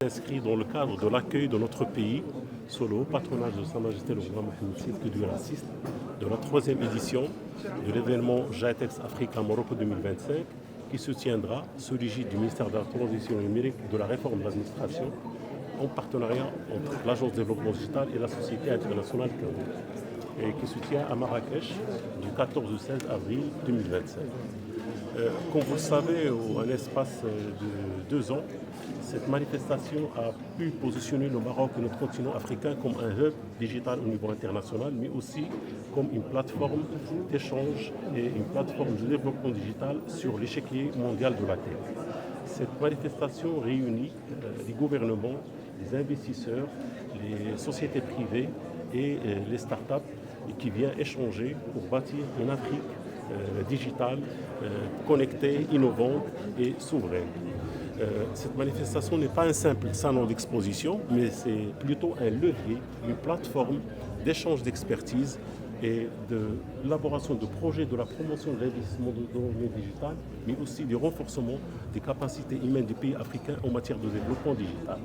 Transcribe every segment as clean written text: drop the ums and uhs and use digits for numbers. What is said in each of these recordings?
s'inscrit dans le cadre de l'accueil de notre pays sous le haut patronage de Sa Majesté le roi Mohamed VI que Dieu assiste de la 3e édition de l'événement GITEX Africa Morocco 2025 qui se tiendra sous l'égide du ministère de la Transition numérique et de la réforme de l'administration en partenariat entre l'Agence de développement digital et la Société internationale et qui se tient à Marrakech du 14 au 16 avril 2025. Comme vous le savez, en espace de 2 ans, cette manifestation a pu positionner le Maroc et notre continent africain comme un hub digital au niveau international, mais aussi comme une plateforme d'échange et une plateforme de développement digital sur l'échiquier mondial de la Terre. Cette manifestation réunit les gouvernements, les investisseurs, les sociétés privées et les startups qui viennent échanger pour bâtir une Afrique digitale, connectée, innovante et souveraine. Cette manifestation n'est pas un simple salon d'exposition, mais c'est plutôt un levier, une plateforme d'échange d'expertise et de l'élaboration de projets de la promotion de l'investissement dans le domaine digital, mais aussi du renforcement des capacités humaines des pays africains en matière de développement digital.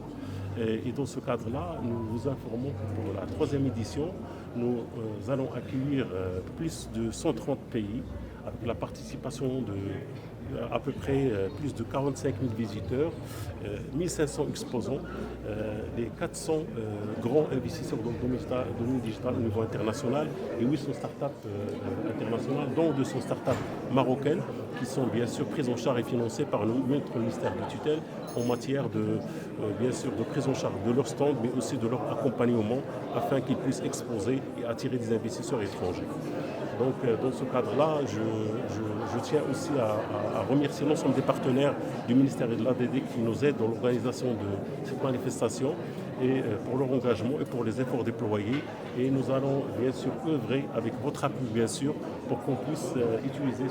Et dans ce cadre-là, nous vous informons que pour la 3e édition, nous allons accueillir plus de 130 pays avec la participation de à peu près plus de 45 000 visiteurs, 1500 exposants, les 400 grands investisseurs dans le domaine digital au niveau international et 800 startups internationales, dont 200 startups marocaines qui sont bien sûr prises en charge et financées par notre ministère de tutelle en matière bien sûr, de prise en charge de leur stand, mais aussi de leur accompagnement afin qu'ils puissent exposer et attirer des investisseurs étrangers. Donc, dans ce cadre-là, je tiens aussi à remercier l'ensemble des partenaires du ministère de l'ADD qui nous aident dans l'organisation de cette manifestation et pour leur engagement et pour les efforts déployés. Et nous allons bien sûr œuvrer avec votre appui, bien sûr, pour qu'on puisse utiliser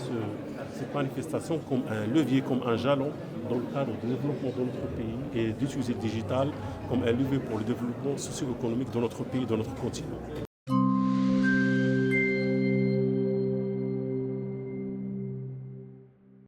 cette manifestation comme un levier, comme un jalon dans le cadre du développement de notre pays et d'utiliser le digital comme un levier pour le développement socio-économique de notre pays, de notre continent.